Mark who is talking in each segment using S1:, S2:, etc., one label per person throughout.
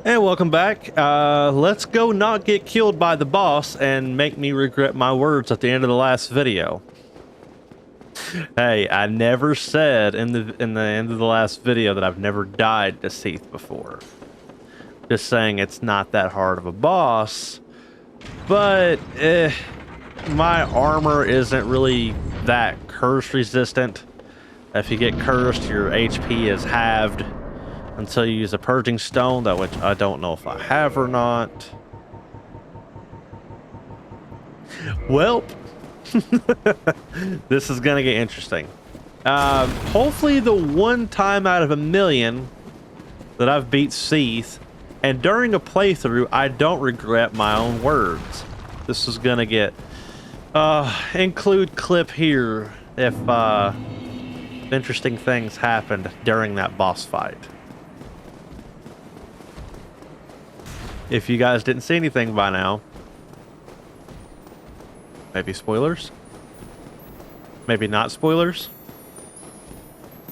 S1: And welcome back. Let's go not get killed by the boss and make me regret my words at the end of the last video. Hey, I never said in the end of the last video that I've never died to Seath before. Just saying it's not that hard of a boss, but my armor isn't really that curse resistant. If you get cursed, your HP is halved until you use a purging stone, that which I don't know if I have or not. Welp. This is gonna get interesting. Hopefully the one time out of a million that I've beat Seath, and during a playthrough, I don't regret my own words. This is gonna get include clip here if interesting things happened during that boss fight. If you guys didn't see anything by now, maybe spoilers, maybe not spoilers,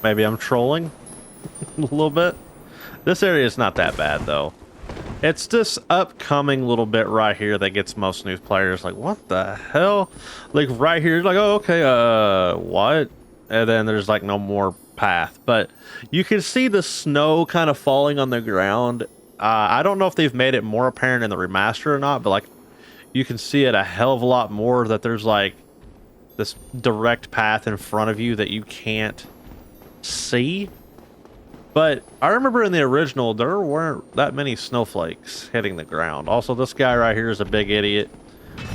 S1: maybe I'm trolling a little bit. This area is not that bad though. It's this upcoming little bit right here that gets most new players like, what the hell? Like right here, like, oh, okay, what? And then there's like no more path, but you can see the snow kind of falling on the ground. I don't know if they've made it more apparent in the remaster or not, but like you can see it a hell of a lot more that there's like this direct path in front of you that you can't see. But I remember in the original, there weren't that many snowflakes hitting the ground. Also, this guy right here is a big idiot.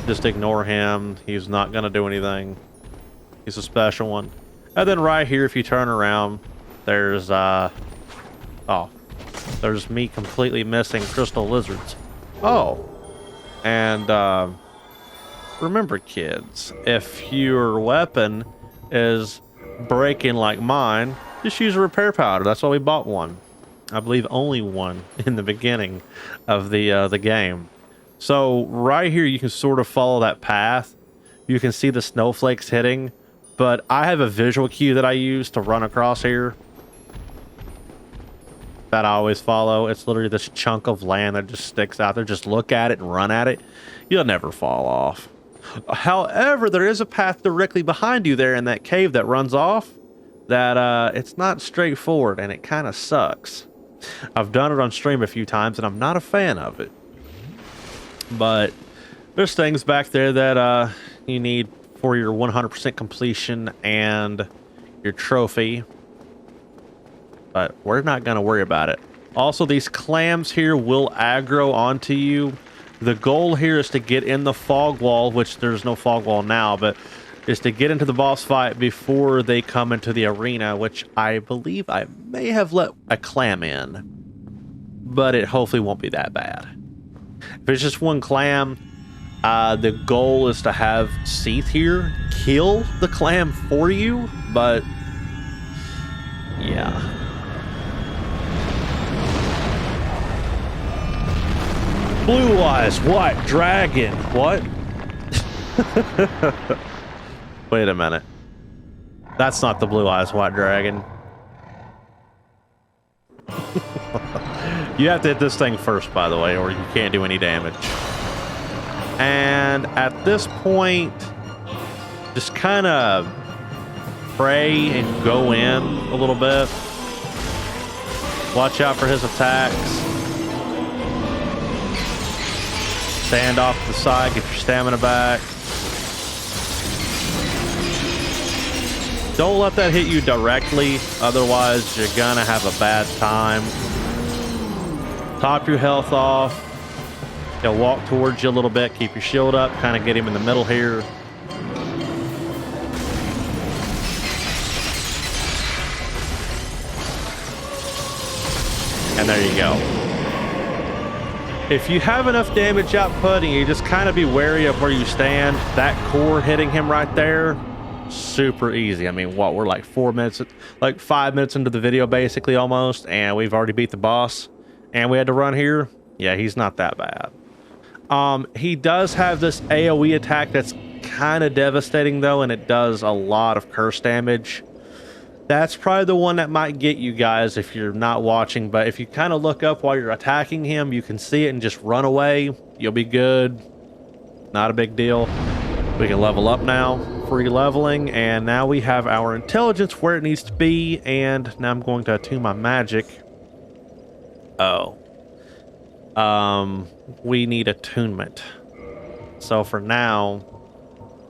S1: Just ignore him. He's not going to do anything. He's a special one. And then right here, if you turn around, there's, there's me completely missing crystal lizards. Oh. And, remember, kids, if your weapon is breaking like mine, just use a repair powder. That's why we bought one. I believe only one in the beginning of the game. So right here, you can sort of follow that path. You can see the snowflakes hitting, but I have a visual cue that I use to run across here that I always follow. It's literally this chunk of land that just sticks out there. Just look at it and run at it. You'll never fall off. However, there is a path directly behind you there in that cave that runs off. That it's not straightforward and it kind of sucks. I've done it on stream a few times and I'm not a fan of it. But there's things back there that you need for your 100% completion and your trophy. But we're not going to worry about it. Also, these clams here will aggro onto you. The goal here is to get in the fog wall, which there's no fog wall now, but is to get into the boss fight before they come into the arena, which I believe I may have let a clam in, but it hopefully won't be that bad. If it's just one clam, the goal is to have Seath here kill the clam for you, but yeah. Blue eyes, white dragon, what? Wait a minute. That's not the blue eyes white dragon. You have to hit this thing first, by the way, or you can't do any damage. And at this point, just kind of pray and go in a little bit. Watch out for his attacks. Stand off to the side, get your stamina back. Don't let that hit you directly, otherwise you're gonna have a bad time. Top your health off. He'll walk towards you a little bit, keep your shield up, kind of get him in the middle here. And there you go. If you have enough damage output and you just kind of be wary of where you stand, that core hitting him right there, super easy. I mean, what, we're like 4 minutes, like 5 minutes into the video basically almost, and we've already beat the boss and we had to run here. Yeah, he's not that bad. He does have this AoE attack that's kind of devastating though, and it does a lot of curse damage. That's probably the one that might get you guys if you're not watching, but if you kind of look up while you're attacking him, you can see it and just run away. You'll be good. Not a big deal. We can level up now. Free leveling, and now we have our intelligence where it needs to be, and now I'm going to attune my magic. Oh. We need attunement. So for now,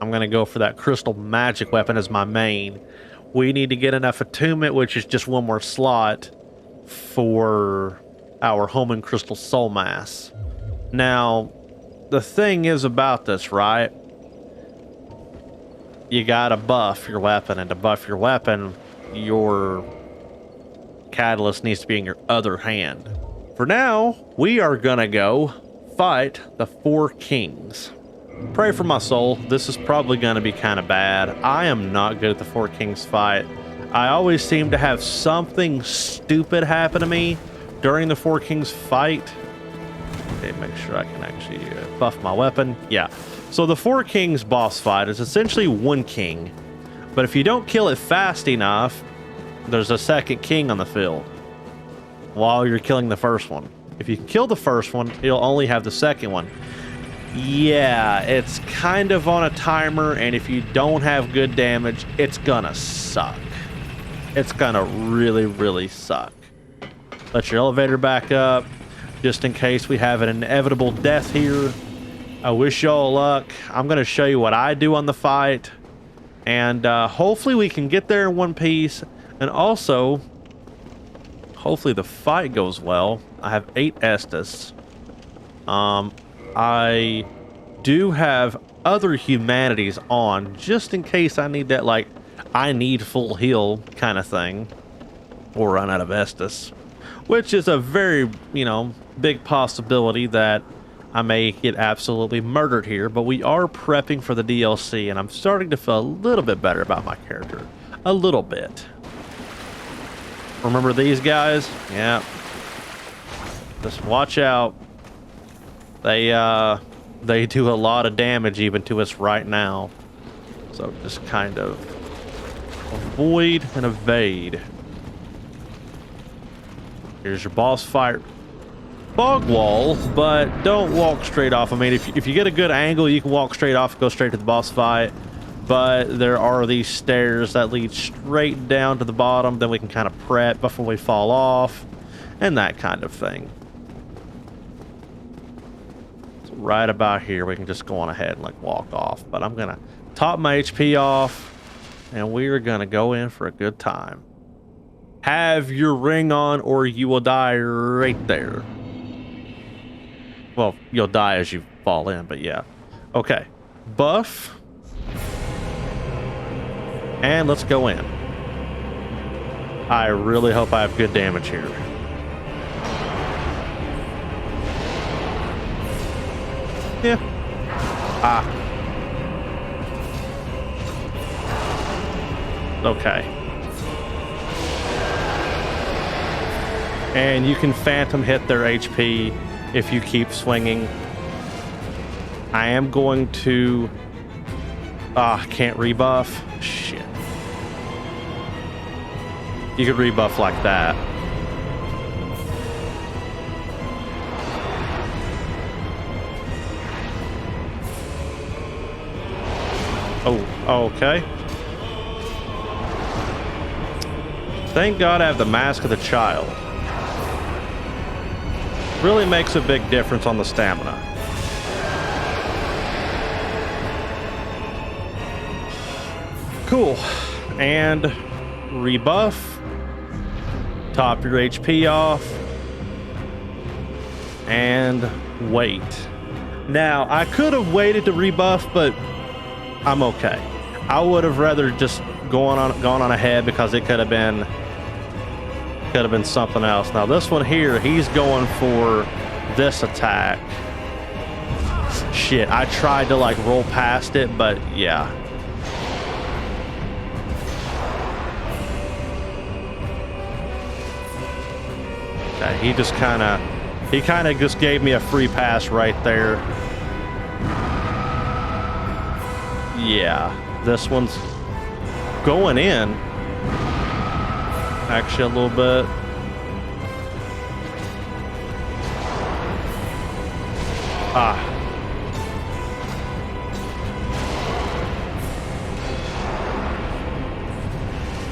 S1: I'm going to go for that crystal magic weapon as my main. We need to get enough attunement, which is just one more slot for our Homan Crystal Soul Mass. Now, the thing is about this, right? You gotta buff your weapon, and to buff your weapon, your catalyst needs to be in your other hand. For now, we are gonna go fight the 4 kings. Pray for my soul. This is probably going to be kind of bad. I am not good at the 4 kings fight. I always seem to have something stupid happen to me during the 4 kings fight. Okay, make sure I can actually buff my weapon. Yeah. So the 4 kings boss fight is essentially 1 king. But if you don't kill it fast enough, there's a second king on the field while you're killing the first one. If you kill the first one, you'll only have the second one. Yeah, it's kind of on a timer, and if you don't have good damage, it's gonna suck. It's gonna really, really suck. Let your elevator back up, just in case we have an inevitable death here. I wish y'all luck. I'm gonna show you what I do on the fight, and hopefully we can get there in one piece, and also, hopefully the fight goes well. I have 8 Estus. I do have other humanities on, just in case I need that, like, I need full heal kind of thing, or run out of Estus, which is a very, big possibility that I may get absolutely murdered here, but we are prepping for the DLC, and I'm starting to feel a little bit better about my character. A little bit. Remember these guys? Yeah. Just watch out. They do a lot of damage even to us right now. So just kind of avoid and evade. Here's your boss fight. Fog wall, but don't walk straight off. I mean, if you get a good angle, you can walk straight off, go straight to the boss fight. But there are these stairs that lead straight down to the bottom. Then we can kind of prep before we fall off and that kind of thing. Right about here, we can just go on ahead and like walk off, but I'm gonna top my HP off and we're gonna go in for a good time. Have your ring on or you will die right there. Well, you'll die as you fall in, but yeah. Okay, buff, and let's go in. I really hope I have good damage here. Yeah. Okay. And you can phantom hit their HP if you keep swinging. I am going to... can't rebuff. Shit. You could rebuff like that. Oh, okay. Thank God I have the Mask of the Child. Really makes a big difference on the stamina. Cool. And rebuff. Top your HP off. And wait. Now, I could have waited to rebuff, but I'm okay. I would have rather just gone on ahead because it could have been something else. Now this one here, he's going for this attack. Shit, I tried to like roll past it, but yeah. Okay, he kind of just gave me a free pass right there. Yeah, this one's going in. actually a little bit. Ah.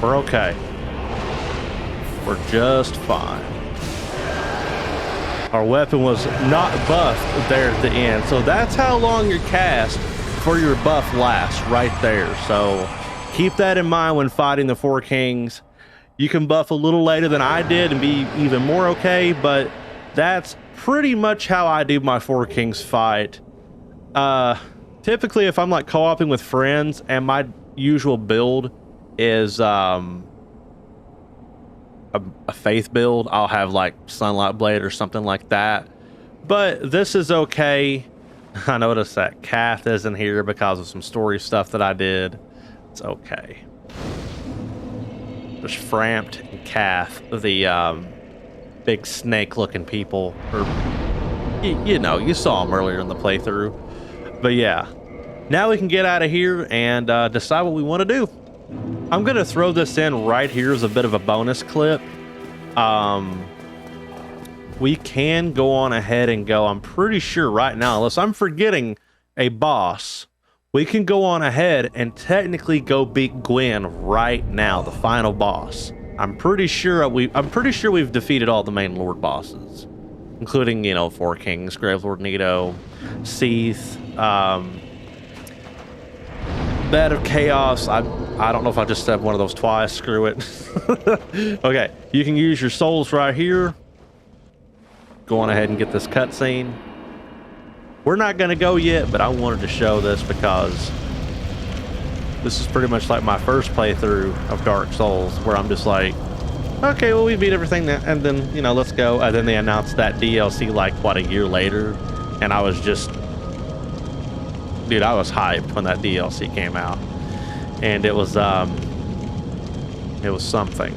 S1: We're okay. We're just fine. Our weapon was not buffed there at the end. So that's how long your cast for your buff lasts right there. So keep that in mind when fighting the Four Kings. You can buff a little later than I did and be even more okay, but that's pretty much how I do my Four Kings fight. Typically if I'm like co-oping with friends and my usual build is a faith build, I'll have like Sunlight Blade or something like that. But this is okay. I noticed that Cath isn't here because of some story stuff that I did. It's okay. There's Frampt and Cath, the big snake looking people, or you know, you saw them earlier in the playthrough. But yeah, now we can get out of here and decide what we want to do. I'm gonna throw this in right here as a bit of a bonus clip. We can go on ahead and go, I'm pretty sure right now, unless I'm forgetting a boss, we can go on ahead and technically go beat Gwen right now, the final boss. I'm pretty sure we've defeated all the main Lord bosses, including, you know, Four Kings, Gravelord Nito, Seath, Bed of Chaos. I don't know if I just said one of those twice. Screw it. Okay, you can use your souls right here. Go on ahead and get this cutscene. We're not going to go yet, but I wanted to show this because this is pretty much like my first playthrough of Dark Souls, where I'm just like, okay, well, we beat everything, and then, you know, let's go. And then they announced that DLC like, what, a year later? And I was just, dude, I was hyped when that DLC came out. And it was something.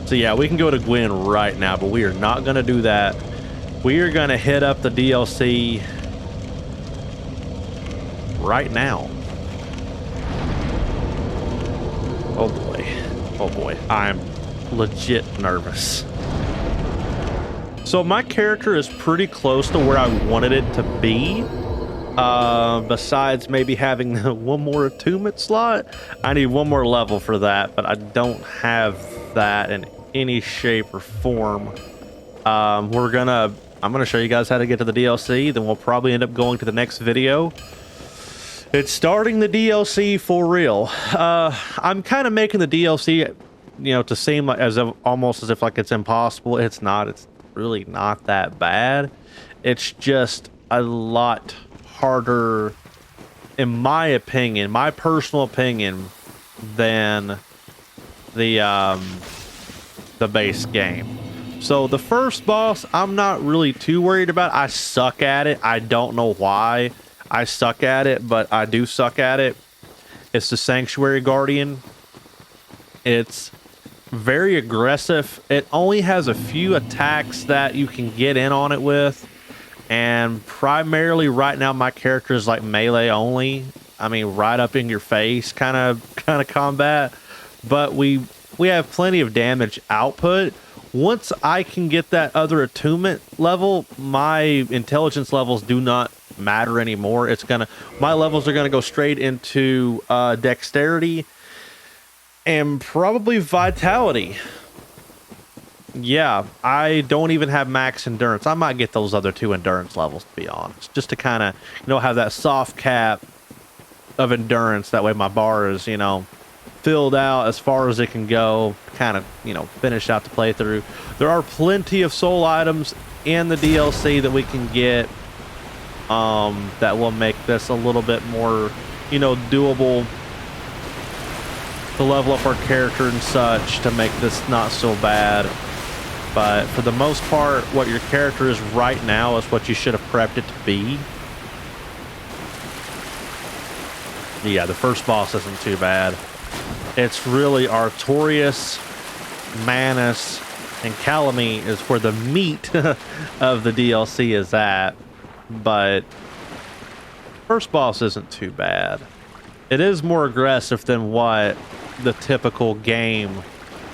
S1: So yeah, we can go to Gwen right now, but we are not going to do that. We are going to hit up the DLC right now. Oh boy. Oh boy. I'm legit nervous. So my character is pretty close to where I wanted it to be. Besides maybe having one more attunement slot. I need one more level for that, but I don't have that in any shape or form. I'm gonna show you guys how to get to the DLC, then we'll probably end up going to the next video. It's starting the DLC for real. I'm kind of making the DLC, you know, to seem like almost as if like it's impossible. It's not. It's really not that bad. It's just a lot harder, in my opinion, my personal opinion, than the base game. So the first boss, I'm not really too worried about. I suck at it. I don't know why I suck at it, but I do suck at it. It's the Sanctuary Guardian. It's very aggressive. It only has a few attacks that you can get in on it with. And primarily right now my character is like melee only. I mean, right up in your face kind of combat. But we have plenty of damage output. Once I can get that other attunement level, my intelligence levels do not matter anymore. My levels are gonna go straight into dexterity and probably vitality. Yeah, I don't even have max endurance. I might get those other two endurance levels, to be honest, just to kind of, you know, have that soft cap of endurance. That way my bar is, you know, filled out as far as it can go, kind of, you know, finish out the playthrough. There are plenty of soul items in the DLC that we can get that will make this a little bit more, you know, doable to level up our character and such, to make this not so bad. But for the most part, what your character is right now is what you should have prepped it to be. Yeah, the first boss isn't too bad. It's really Artorias, Manus, and Calamy is where the meat of the DLC is at. But first boss isn't too bad. It is more aggressive than what the typical game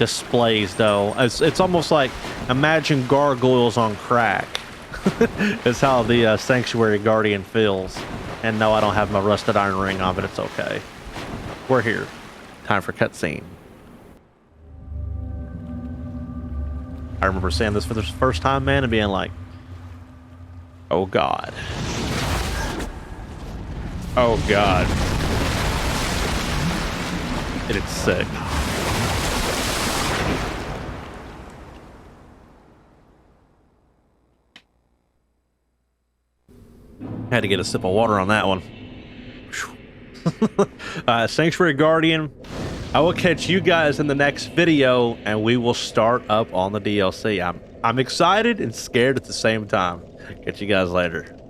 S1: displays, though. It's almost like, imagine gargoyles on crack. Is how the Sanctuary Guardian feels. And no, I don't have my rusted iron ring on, but it's okay. We're here. Time for cutscene. I remember saying this for the first time, man, and being like, oh God. Oh God. And it's sick. Had to get a sip of water on that one. Sanctuary Guardian. I will catch you guys in the next video, and we will start up on the DLC. I'm excited and scared at the same time. Catch you guys later.